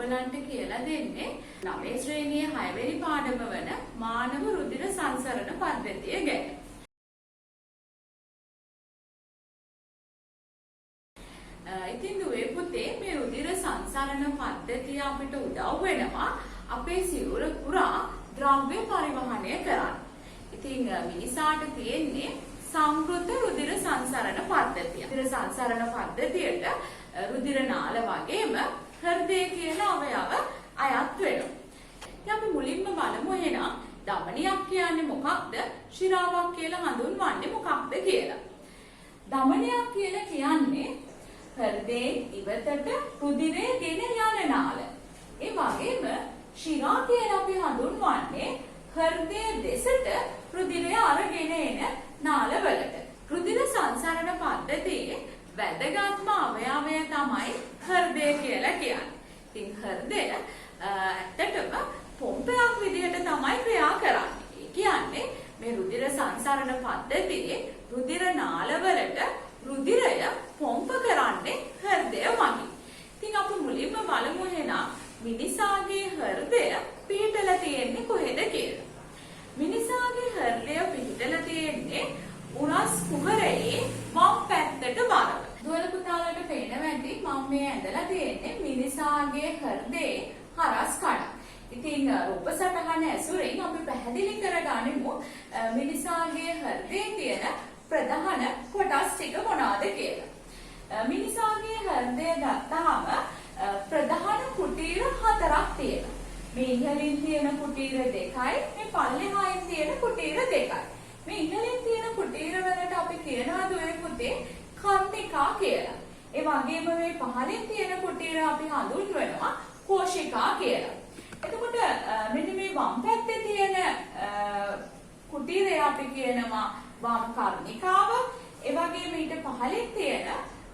ඔයගලන්ට කියලා දෙන්නේ 9 ශ්‍රේණියේ 6 වෙනි පාඩම වන මානව රුධිර සංසරණ පද්ධතිය ගැන. ඉතින් දුවේ පුතේ මේ රුධිර සංසරණ පද්ධතිය අපිට උදව් වෙනවා අපේ සිරුර පුරා ද්‍රව්‍ය පරිවහනය කරන්න. ඉතින් මිනිසාට තියෙන්නේ සංකෘත රුධිර සංසරණ පද්ධතිය. රුධිර සංසරණ පද්ධතියට රුධිර නාල වගේම හෘදය කියන අවයව අයත් වෙනවා. ඉතින් අපි මුලින්ම බලමු එහෙනම් ධමනියක් කියන්නේ මොකක්ද? ශිරාවක් කියලා හඳුන්වන්නේ මොකක්ද කියලා. ධමනියක් කියලා කියන්නේ හෘදයේ ඉවතට රුධිරය ගෙන යන නාල. ඒ වගේම ශිරා කියලා අපි හඳුන්වන්නේ හෘදයේ දෙසට රුධිරය අරගෙන එන නාලවලට. රුධිර සංසරණ පද්ධතියේ වැදගත්ම අවයවය තමයි හෘදය කියලා කියන්නේ. ඉතින් හෘදය ඇත්තටම පොම්පයක් විදිහට තමයි ක්‍රියා කරන්නේ. ඒ කියන්නේ මේ රුධිර සංසරණ පද්ධතියේ රුධිර නාලවලට රුධිරය පොම්ප කරන්නේ හෘදය මගින්. ඉතින් අපි මුලින්ම බලමු එහෙනම් මිනිසාගේ හෘදය පිහිටලා තියෙන්නේ කොහෙද කියලා. මිනිසාගේ හෘදය පිහිටලා තියෙන්නේ උරස් කුහරයේ වම් පැත්තට බරව. දුවල පුතාලට පේනවා ඇති මම මේ ඇඳලා තියෙන්නේ මිනිසාගේ හෘදයේ හරස් කඩ. ඉතින් රූප සටහන ඇසුරින් අපි පැහැදිලි කරගනිමු මිනිසාගේ හෘදයේ තියෙන ප්‍රධාන කොටස් ටික මොනවාද කියලා. මිනිසාගේ හෘදය ගත්තාම ප්‍රධාන කුටීර 4ක් තියෙනවා. මේ ඉහළින් තියෙන කුටීර 2යි, මේ පල්ලෙහායින් තියෙන කුටීර 2යි. මේ ඉහළින් තියෙන කුටීර වලට අපි කියනවා දුවේ පුතේ කර්ණිකා කියලා. ඒ වගේම මේ පහළින් තියෙන කුටීර අපි හඳුන්වනවා කෝෂිකා කියලා. එතකොට මෙන්න මේ වම් පැත්තේ තියෙන කුටීරය අපි කියනවා වම් කර්ණිකාව. ඒ වගේම ඊට පහළින් තියෙන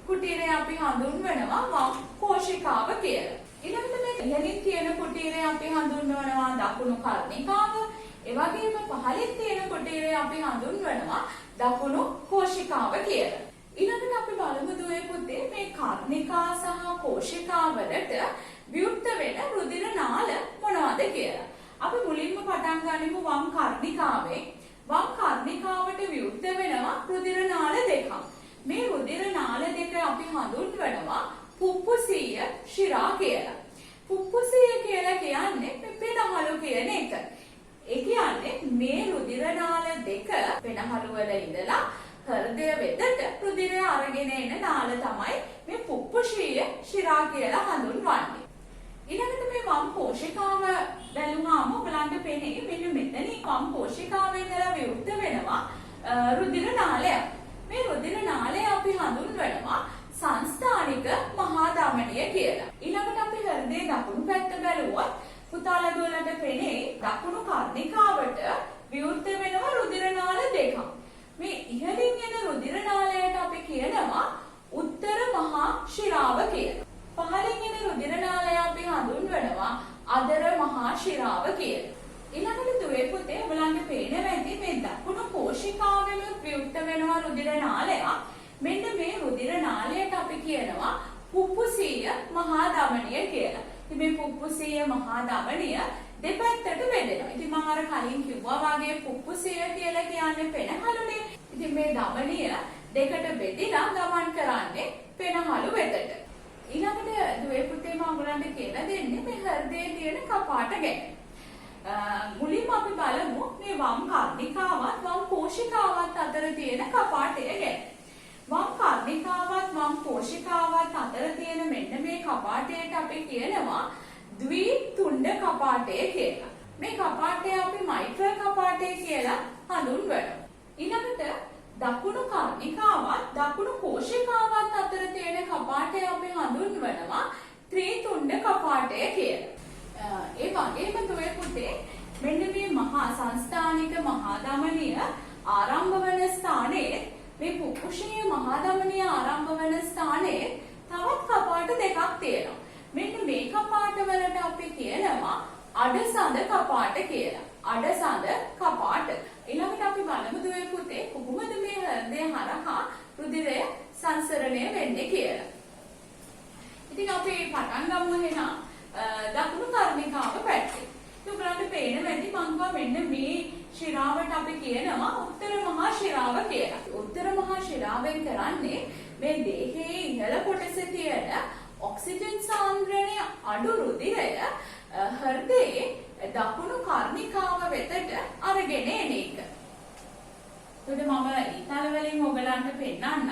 කුටීරය අපි හඳුන්වනවා වම් කෝෂිකාව කියලා. ඊළඟට මේ ඉහළින් තියෙන කුටීරය අපි හඳුන්වනවා දකුණු කර්ණිකාව. ඒ වගේම පහළින් තියෙන කුටීරය අපි හඳුන්වනවා දකුණු කෝෂිකාව කියලා. ඊළඟට අපි බලමු දුවේ පුතේ මේ කර්ණිකා සහ කෝෂිකා වලට විවෘත වෙන රුධිර නාල මොනවද කියලා. අපි මුලින්ම පටන් ගනිමු වම් කර්ණිකාවෙන්. වම් කර්ණිකාවට විවෘත වෙනවා රුධිර නාල දෙකක්. මේ රුධිර නාල දෙක අපි හඳුන්වනවා පුප්පුසීය ශිරා කියලා. පුප්පුසීය කියලා කියන්නේ පෙනහළු කියන එක. ඒ කියන්නේ මේ රුධිර නාල දෙක පෙනහළු වල ඉඳලා හෘදය වෙතට රුධිරය අරගෙන එන නාල තමයි මේ පුප්පුසීය ශිරා කියලා හඳුන්වන්නේ. ඊළඟට මේ වම් කෝෂිකාව බැලුවාම ඔයගලන්ට පේන්නේ මෙන්න මෙතන වම් කෝෂිකාවේ ඉඳලා විවෘත වෙනවා රුධිර නාලයක්. මේ රුධිර නාලය අපි හඳුන්වනවා සංස්ථානික මහා ධමනිය කියලා. ඊළඟට අපි හෘදයේ දකුණු පැත්ත බැලුවොත් පුතාලා දුවලට පේන්නේ දකුණු කර්ණිකාවට විවෘත වෙනවා රුධිර නාල දෙකක්. මේ ඉහළින් එන රුධිර නාලයට අපි කියනවා උත්තර මහා ශිරාව කියලා. පහළින් එන රුධිර නාලය අපි හඳුන්වනවා අදර මහා ශිරාව කියලා. ඊළඟට දුවේ පුතේ ඔයගලන්ට පේනවා ඇති මේ දකුණු කෝෂිකාවෙම විවෘත වෙනවා රුධිර නාලයක්. මෙන්න මේ රුධිර නාලයට අපි කියනවා පුප්පුසීය මහා ධමනිය කියලා. ඉතින් මේ පුප්පුසීය මහා ධමනිය දෙපැත්තට බෙදෙනවා. ඉතින් මම අර කලින් කිව්වා වගේ පුප්පුසීය කියලා කියන්නේ පෙනහළුනේ. ඉතින් මේ ධමනිය දෙකට බෙදලා ගමන් කරන්නේ පෙනහළු වෙතට. ඊළඟට දුවේ පුතේ මම ඔයගලන්ට කියලා දෙන්නේ මේ හෘදයේ තියෙන කපාට ගැන. මුලින්ම අපි බලමු මේ වම් කර්ණිකාවත් වම් කෝෂිකාවත් අතර තියෙන කපාටය ගැන. වම් කර්ණිකාවත් වම් කෝෂිකාවත් අතර තියෙන මෙන්න මේ කපාටයට අපි කියනවා ද්විතුණ්ඩ කපාටය කියලා. මේ කපාටය අපි මෛත්‍රී කපාටය කියලා හඳුන්වනවා. ඊළඟට දකුණු කර්ණිකාවත් දකුණු කෝෂිකාවත් අතර තියෙන කපාටය අපි හඳුන්වනවා ත්‍රිතුණ්ඩ කපාටය කියලා. ඒ වගේම දුවේ පුතේ මෙන්න මේ මහා සංස්ථානික මහා ධමනිය ආරම්භ වන ස්ථානයේ මේ පුප්පුසීය මහා ධමනිය ආරම්භ වන ස්ථානයේ තවත් කපාට දෙකක් තියෙනවා. මෙන්න මේ කපාට වලට අපි කියනවා අඩසඳ කපාට කියලා. අඩසඳ කපාට. ඊළඟට අපි බලමු දුවේ පුතේ කොහොමද මේ හෘදය හරහා රුධිරය සංසරණය වෙන්නේ කියලා. ඉතින් අපි පටන් ගමු එහෙනම් දකුණු කර්ණිකාව පැත්තේ. ඒක ඔයගලන්ට පේන වැඩි මම මෙන්න මේ ශිරාවට අපි කියනවා උත්තර මහා ශිරාව කියලා. උත්තර මහා ශිරාවෙන් කරන්නේ මේ දේහයේ ඉහළ කොටසේ තියෙන ඔක්සිජන් සාන්ද්‍රණය අඩු රුධිරය හෘදයේ දකුණු කර්ණිකාව වෙතට අරගෙන එන එක. එතකොට මම ඊතල වලින් ඔයගලන්ට පෙන්නන්නම්.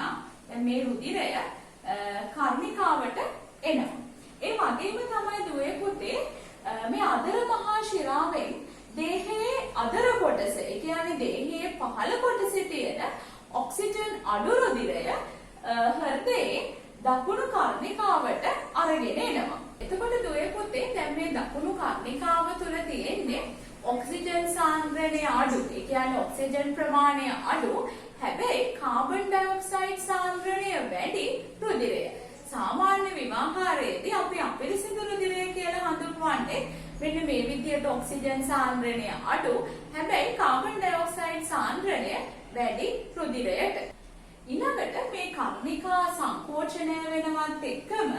දැන් මේ රුධිරය කර්ණිකාවට එනවා. ඒ වගේම තමයි දුවේ පුතේ මේ අදර මහා ශිරාවෙන් දේහයේ අදර කොටස, ඒ කියන්නේ දේහයේ පහළ කොටසේ තියෙන ඔක්සිජන් අඩු රුධිරය හෘදයේ දකුණු කර්ණිකාවට අරගෙන එනවා. එතකොට දුවේ පුතේ දැන් මේ දකුණු කර්ණිකාව තුල තියෙන්නේ ඔක්සිජන් සාන්ද්‍රණය අඩු. ඒ කියන්නේ ඔක්සිජන් ප්‍රමාණය අඩු. හැබැයි කාබන් ඩයොක්සයිඩ් සාන්ද්‍රණය වැඩි රුධිරය. සාමාන්‍ය විවාහාරයේදී අපි අපිරිසිදු රුධිරය කියලා හඳුන්වන්නේ මෙන්න මේ විදියට ඔක්සිජන් සාන්ද්‍රණය අඩු. හැබැයි කාබන් ඩයොක්සයිඩ් සාන්ද්‍රණය වැඩි රුධිරයට. ඊළඟට මේ කර්ණිකා සංකෝචනය වෙනවත් එක්කම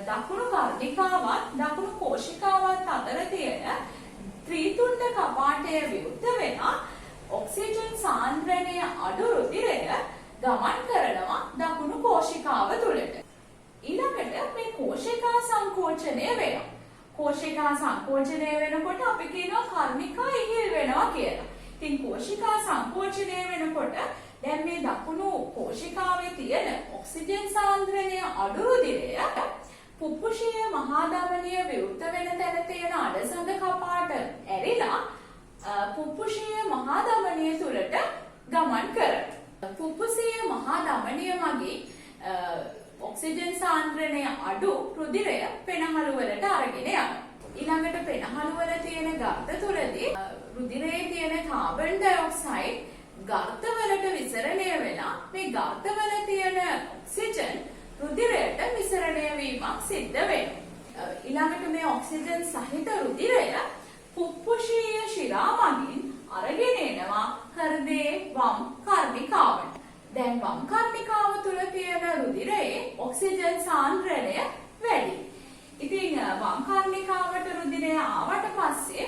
දකුණු කර්ණිකාවත් දකුණු කෝෂිකාවත් අතර තියෙන ත්‍රිතුණ්ඩ කපාටය විවෘත වෙන ඔක්සිජන් සාන්ද්‍රණය අඩු රුධිරය ගමන් කරනවා දකුණු කෝෂිකාව තුළට. ඊළඟට මේ කෝෂිකා සංකෝචනය වෙනවා. කෝෂිකා සංකෝචනය වෙනකොට අපි කියනවා කර්ණිකා ඉහිල් වෙනවා කියලා. ඉතින් කෝෂිකා සංකෝචනය වෙනකොට දැන් මේ දකුණු කෝෂිකාවේ තියෙන ඔක්සිජන් සාන්ද්‍රණය අඩු රුධිරය පුප්පුෂීය මහා ධමනිය විවෘත වෙන තැන තියෙන අඩසඳ කපාට ඇරිලා පුප්පුෂීය මහා ධමනිය තුළට ගමන් කරනවා. පුප්පුෂීය මහා ධමනිය මගින් ඔක්සිජන් සාන්ද්‍රණය අඩු රුධිරය පෙනහළු වලට අරගෙන යනවා. ඊළඟට පෙනහළු වල තියෙන ගර්ත තුළදී රුධිරයේ තියෙන කාබන් ඩයොක්සයිඩ් ගර්ත වලට විසරණය වෙලා මේ ගර්ත වල තියෙන ඔක්සිජන් රුධිරයට විසරණය වීමක් සිද්ධ වෙනවා. ඊළඟට මේ ඔක්සිජන් සහිත රුධිරය පුප්පුෂීය ශිරා මගින් අරගෙන එනවා හෘදයේ වම් කර්ණිකාවට. දැන් වම් කර්ණිකාව තුල තියෙන රුධිරයේ ඔක්සිජන් සාන්ද්‍රණය වැඩි. ඉතින් වම් කර්ණිකාවට රුධිරය ආවට පස්සේ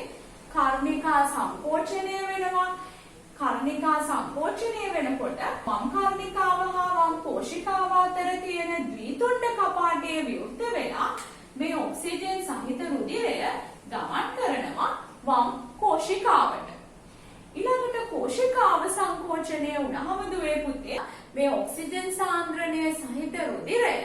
කර්ණිකා සංකෝචනය වෙනවා. කර්ණිකා සංකෝචනය වෙනකොට වම් කර්ණිකාව හා වම් කෝෂිකාව අතර තියෙන ද්විතුණ්ඩ කපාටය විවෘත වෙලා මේ ඔක්සිජන් සහිත රුධිරය ගමන් කරනවා වම් කෝෂිකාවට. ඊළඟට කෝෂිකාව සංකෝචනය වුණාම දුවේ පුතේ මේ ඔක්සිජන් සාන්ද්‍රණය සහිත රුධිරය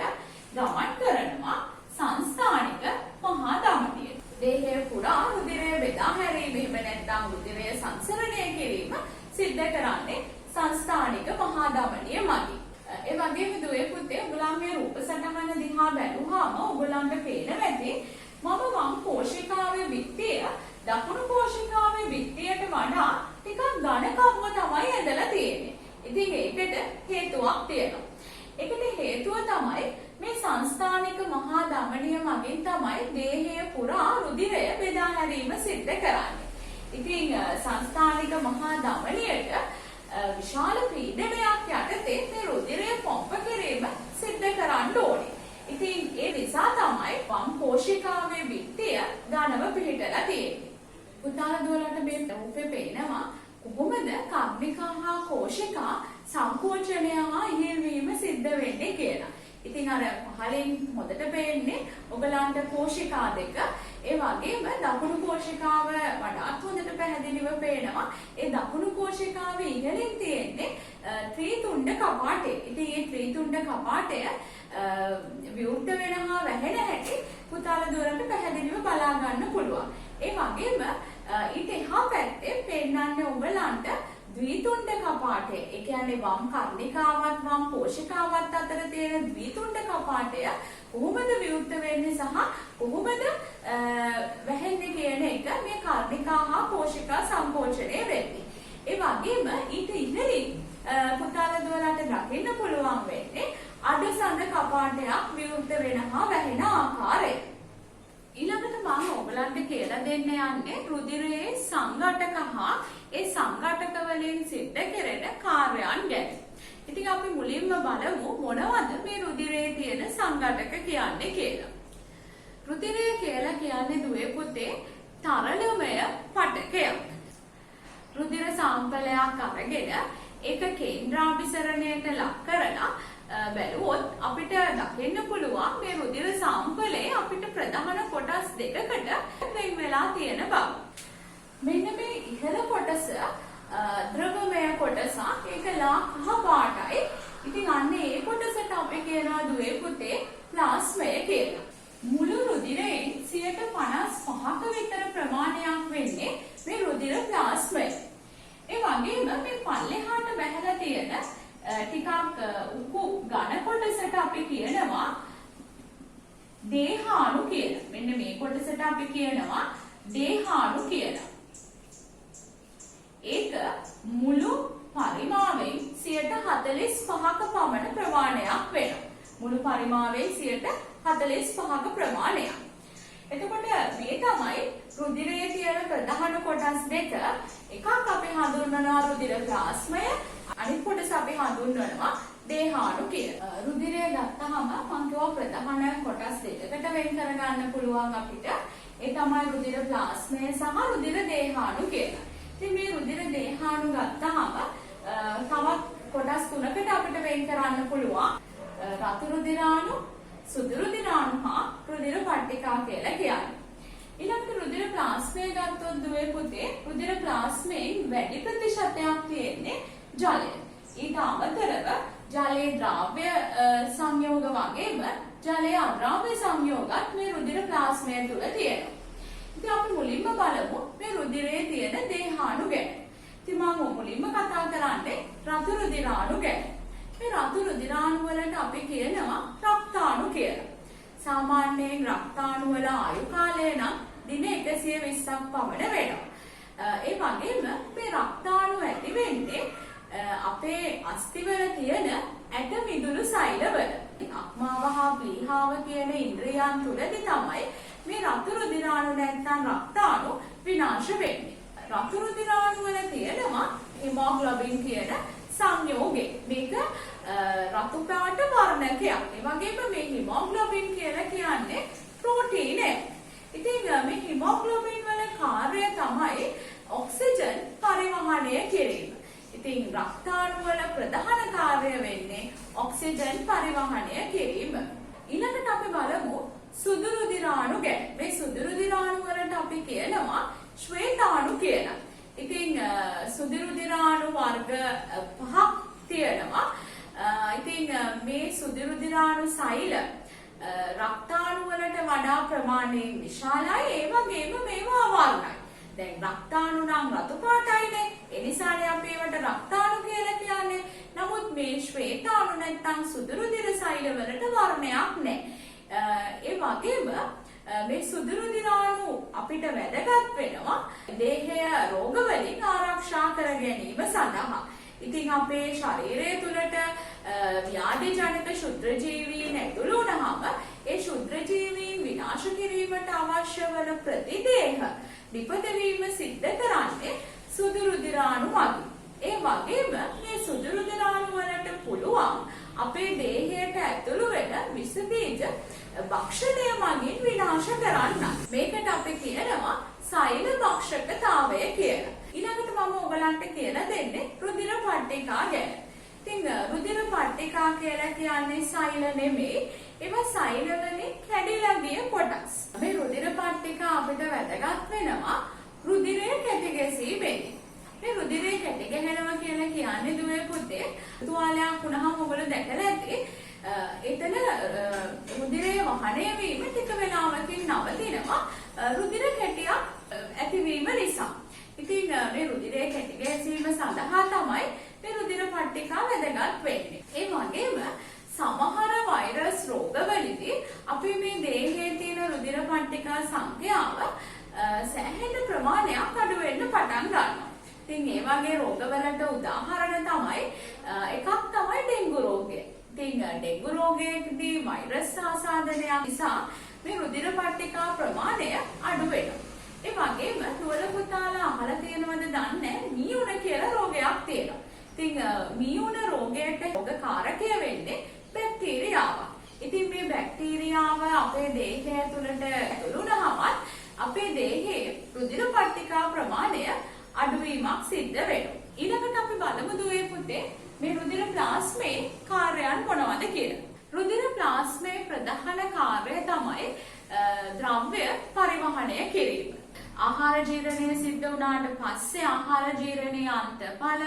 ගමන් කරනවා සංස්ථානික මහා ධමනියට. දේහය පුරා රුධිරය බෙදා හැරීම එහෙම නැත්නම් රුධිරය සංසරණය කිරීම සිද්ධ කරන්නේ සංස්ථානික මහා ධමනිය මගින්. ඒ වගේම දුවේ පුතේ ඔයගොල්ලන් මේ රූප සටහන දිහා බැලුවාම ඔයගොල්ලන්ට පේන වෙන්නේ මම වම් කෝෂිකාවේ විත්තිය දකුණු කෝෂිකාවේ විත්තියට වඩා ටිකක් ඝනකම්ව තමයි ඇදලා තියෙන්නේ. ඉතින් ඒකට හේතුවක් තියෙනවා. ඒකට හේතුව තමයි මේ සංස්ථානික මහා ධමනිය මගින් තමයි දේහය පුරා රුධිරය බෙදා හැරීම සිද්ධ කරන්නේ. ඉතින් සංස්ථානික මහා ධමනියට විශාල පීඩනයක් යටතේ මේ රුධිරය පොම්ප කිරීම සිද්ධ කරන්න ඕනේ. ඉතින් ඒ නිසා තමයි වම් කෝෂිකාවේ විත්තිය ඝනව පිහිටලා තියෙන්නේ. පුතාලා දුවලට මේ රූපේ පේනවා කොහොමද කර්ණිකා හා කෝෂිකා සංකෝචනය හා ඉහිල්වීම සිද්ධ වෙන්නේ කියලා. ඉතින් අර පහලින් හොඳට පේන්නේ ඔයගලන්ට කෝෂිකා දෙක. ඒ වගේම දකුණු කෝෂිකාව වඩාත් හොඳට පැහැදිලිව පේනවා. ඒ දකුණු කෝෂිකාවේ ඉහළින් තියෙන්නේ ත්‍රිතුණ්ඩ කපාටය. ඉතින් මේ ත්‍රිතුණ්ඩ කපාටය විවෘත වෙනවා වැහෙන හැටි පුතාලා දුරට පැහැදිලිව බලා ගන්න පුළුවන්. ඒ වගේම ඊට එහා පැත්තේ පෙන්නන්නේ ඔයගලන්ට ද්විතුණ්ඩ කපාටය. ඒ කියන්නේ වම් කර්ණිකාවත් වම් කෝෂිකාවත් අතර තියෙන ද්විතුණ්ඩ කපාටය කොහොමද විවෘත වෙන්නේ සහ කොහොමද වැහෙන්නේ කියන එක මේ කර්ණිකා හා කෝෂිකා සංකෝචනය වෙන්නේ. ඒ වගේම ඊට ඉහළින් පුතාලා දුවලට දකින්න පුළුවන් වෙන්නේ අඩසඳ කපාටයක් විවෘත වෙනවා වැහෙන ආකාරය. ඊළඟට මම ඔයගලන්ට කියලා දෙන්න යන්නේ රුධිරයේ සංඝටක හා ඒ සංඝටක වලින් සිද්ධ කෙරෙන කාර්යයන් ගැන. ඉතින් අපි මුලින්ම බලමු මොනවද මේ රුධිරයේ තියෙන සංඝටක කියන්නේ කියලා. රුධිරය කියලා කියන්නේ දුවේ පුතේ තරලමය පටකයක්. රුධිර සාම්පලයක් අරගෙන ඒක කේන්ද්‍රාභිසරණයට ලක් කරලා බැලුවොත් අපිට දකින්න පුළුවන් මේ රුධිර සාම්පලේ අපිට ප්‍රධාන කොටස් දෙකකට වෙන් වෙලා තියෙන බව. මෙන්න මේ ඉහළ කොටස ද්‍රවමය කොටසක්. ඒක ලා කහ පාටයි. ඉතින් අන්න ඒ කොටසට අපි කියනවා දුවේ පුතේ ප්ලාස්මය කියලා. මුළු රුධිරයෙන් 55% විතර ප්‍රමාණයක් වෙන්නේ මේ රුධිර ප්ලාස්මය. ඒ වගේම මේ පල්ලෙහාට බැහැලා තියෙන ටිකක් උකු ඝන කොටසට අපි කියනවා දේහාණු කියලා. මෙන්න මේ කොටසට අපි කියනවා දේහාණු කියලා. ඒක මුළු පරිමාවෙන් 45%ක පමණ ප්‍රමාණයක් වෙනවා. මුළු පරිමාවෙන් 45%ක ප්‍රමාණයක්. එතකොට මේ තමයි රුධිරයේ තියෙන ප්‍රධාන කොටස් දෙක. එකක් අපි හඳුන්වනවා රුධිර ප්ලාස්මය, අනිත් කොටස අපි හඳුන්වනවා දේහාණු කියලා. රුධිරය ගත්තාම මම කියවා ප්‍රධාන කොටස් දෙකකට වෙන් කරගන්න පුළුවන් අපිට. ඒ තමයි රුධිර ප්ලාස්මය සහ රුධිර දේහාණු කියලා. ඉතින් මේ රුධිර දේහාණු ගත්තාම තවත් කොටස් තුනකට අපිට වෙන් කරන්න පුළුවන්. රතු රුධිරාණු, සුදු රුධිරාණු හා රුධිර පට්ටිකා කියලා කියන්නේ. ඊළඟට රුධිර ප්ලාස්මය ගත්තොත් දුවේ පුතේ රුධිර ප්ලාස්මයෙන් වැඩි ප්‍රතිශතයක් තියෙන්නේ ජලය. ඊට අමතරව ජලයේ ද්‍රව්‍ය සංයෝග වගේම ජලයේ අද්‍රව්‍ය සංයෝගත් මේ රුධිර ප්ලාස්මය තුළ තියෙනවා. ඉතින් අපි මුලින්ම බලමු මේ රුධිරයේ තියෙන දේහාණු ගැන. ඉතින් මම මුලින්ම කතා කරන්නේ රතු රුධිරාණු ගැන. මේ රතු රුධිරාණු වලට අපි කියනවා රක්තාණු කියලා. සාමාන්‍යයෙන් රක්තාණු වල ආයු කාලය නම් දින 120ක් පමණ වෙනවා. ඒ වගේම මේ රක්තාණු ඇති වෙන්නේ අපේ අස්ථිවල තියෙන ඇට මිදුළු සෛලවල. අක්මාව හා ප්ලීහාව කියන ඉන්ද්‍රියයන් තුලදී තමයි මේ රතු රුධිරාණු නැත්නම් රක්තාණු විනාශ වෙන්නේ. රතු රුධිරාණු වල තියෙනවා හිමෝග්ලොබින් කියන සංයෝගය. මේක රතු පාට වර්ණකයක්. ඒ වගේම මේ හිමෝග්ලොබින් කියලා කියන්නේ ප්‍රෝටීන් එකක්. ඉතින් මේ හිමෝග්ලොබින් වල කාර්යය තමයි ඔක්සිජන් පරිවහනය කිරීම. ඉතින් රක්තාණු වල ප්‍රධාන කාර්යය වෙන්නේ ඔක්සිජන් පරිවහනය කිරීම. ඊළඟට අපි බලමු සුදු රුධිරාණු ගැන. මේ සුදු රුධිරාණු වලට අපි කියනවා ශ්වේතාණු කියලා. ඉතින් සුදු රුධිරාණු වර්ග 5ක් තියෙනවා. ඉතින් මේ සුදු රුධිරාණු සෛල රක්තාණු වලට වඩා ප්‍රමාණයෙන් විශාලයි. ඒ වගේම මේවා අවර්ණයි. දැන් රක්තාණු නම් රතු පාටයිනේ. ඒ නිසානේ අපි ඒවට රක්තාණු කියලා කියන්නේ. නමුත් මේ ශ්වේතාණු නැත්නම් සුදු රුධිර සෛල වලට වර්ණයක් නැහැ. ඒ වගේම මේ සුදු රුධිරාණු අපිට වැදගත් වෙනවා දේහය රෝග වලින් ආරක්ෂා කර ගැනීම සඳහා. ඉතින් අපේ ශරීරය තුළට ව්‍යාධි ජනක ක්ෂුද්‍රජීවීන් ඇතුළු වුණාම ඒ ක්ෂුද්‍රජීවීන් විනාශ කිරීමට අවශ්‍ය වන ප්‍රතිදේහ නිපදවීම සිද්ධ කරන්නේ සුදු රුධිරාණු මගින්. ඒ වගේම මේ සුදු රුධිරාණු වලට පුළුවන් අපේ දේහයට ඇතුළු වෙන විස බීජ භක්ෂණය මගින් විනාශ කරන්න. මේකට අපි කියනවා සෛල භක්ෂකතාවය කියලා. ඊළඟට මම ඔයගලන්ට කියලා දෙන්නේ රුධිර පට්ටිකා ගැන. ඉතින් රුධිර පට්ටිකා කියලා කියන්නේ සෛල නෙමෙයි. ඒවා සෛල වලින් කැඩිලා ගිය කොටස්. මේ රුධිර පට්ටිකා අපිට වැදගත් වෙනවා රුධිරය කැටි ගැසීමෙන්. මේ රුධිරය කැටි ගැහෙනවා කියලා කියන්නේ දුවේ පුතේ තුවාලයක් වුණාම ඔයගොල්ලෝ දැකලා ඇති. එතන රුධිරයේ වහනය වීම ටික වෙලාවකින් නවතිනවා රුධිර කැටියක් ඇතිවීම නිසා. ඉතින් මේ රුධිරයේ කැටි ගැසීම සඳහා තමයි මේ රුධිර පට්ටිකා වැදගත් වෙන්නේ. ඒ වගේම සමහර වෛරස් රෝගවලදී අපි මේ දේහයේ තියෙන රුධිර පට්ටිකා සංඛ්‍යාව සෑහෙන ප්‍රමාණයක් අඩු වෙන්න පටන් ගන්නවා. ඉතින් ඒ වගේ රෝගවලට උදාහරණ තමයි එකක් තමයි ඩෙන්ගු රෝගය. ඉතින් ඩෙන්ගු රෝගයේදී වෛරස් ආසාදනයක් නිසා මේ රුධිර පට්ටිකා ප්‍රමාණය අඩු වෙනවා. ඒ වගේම දුවල පුතාලා අහලා තියෙනවද දන්නේ මීඋණ කියලා රෝගයක් තියෙනවා. ඉතින් මීඋණ රෝගයට රෝගකාරකය වෙන්නේ බැක්ටීරියාවක්. ඉතින් මේ බැක්ටීරියාව අපේ දේහය තුළට ඇතුළු වුණාම අපේ දේහයේ රුධිර පට්ටිකා ප්‍රමාණය අඩුවීමක් සිද්ධ වෙනවා. ඊළඟට අපි බලමු දුවේ පුතේ මේ රුධිර ප්ලාස්මේ කාර්යයන් මොනවද කියලා. රුධිර ප්ලාස්මේ ප්‍රධාන කාර්යය තමයි ද්‍රව්‍ය පරිවහනය කිරීම. ආහාර ජීර්ණය සිද්ධ වුණාට පස්සේ ආහාර ජීර්ණයේ අන්තඵල,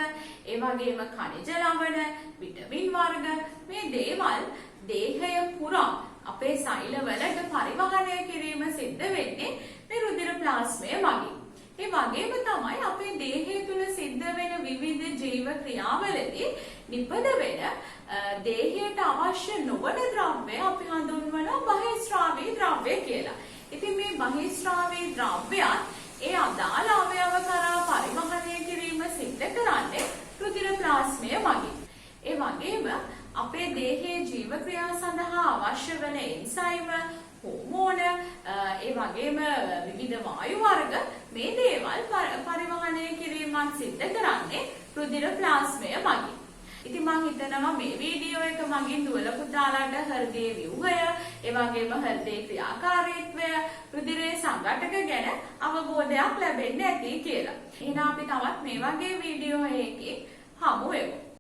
ඒ වගේම ಖನಿಜ ලවණ, විටමින් වර්ග මේ දේවල් දේහය පුරා අපේ සෛලවලට පරිවහනය කිරීම සිද්ධ වෙන්නේ මේ රුධිර ප්ලාස්මය මගින්. ඒ වගේම තමයි අපේ දේහය තුල සිද්ධ වෙන විවිධ ජීව ක්‍රියාවලදී නිපද වෙන දේහයට අවශ්‍ය නොවන ද්‍රව්‍ය අපි හඳුන්වනවා බහිස්රාවී ද්‍රව්‍ය කියලා. ඉතින් මේ බහිස්රාවී ද්‍රව්‍යයන් ඒ අදාළ අවයව කරා පරිවහනය කිරීම සිද්ධ කරන්නේ රුධිර ප්ලාස්මය මගින්. ඒ වගේම අපේ දේහයේ ජීව ක්‍රියා සඳහා අවශ්‍ය වන එන්සයිම, හෝමෝන, ඒ වගේම විවිධ වායු වර්ග මේ දේවල් පරිවහනය කිරීමක් සිද්ධ කරන්නේ රුධිර ප්ලාස්මය මගින්. ඉතින් මම හිතනවා මේ වීඩියෝ එක මගින් දුවල පුතාලාට හෘදයේ ව්‍යුහය, ඒ වගේම හෘදයේ ක්‍රියාකාරීත්වය, රුධිරයේ සංඝටක ගැන අවබෝධයක් ලැබෙන්න ඇති කියලා. එහෙනම් අපි තවත් මේ වගේ වීඩියෝ එකකින් හමු වෙමු.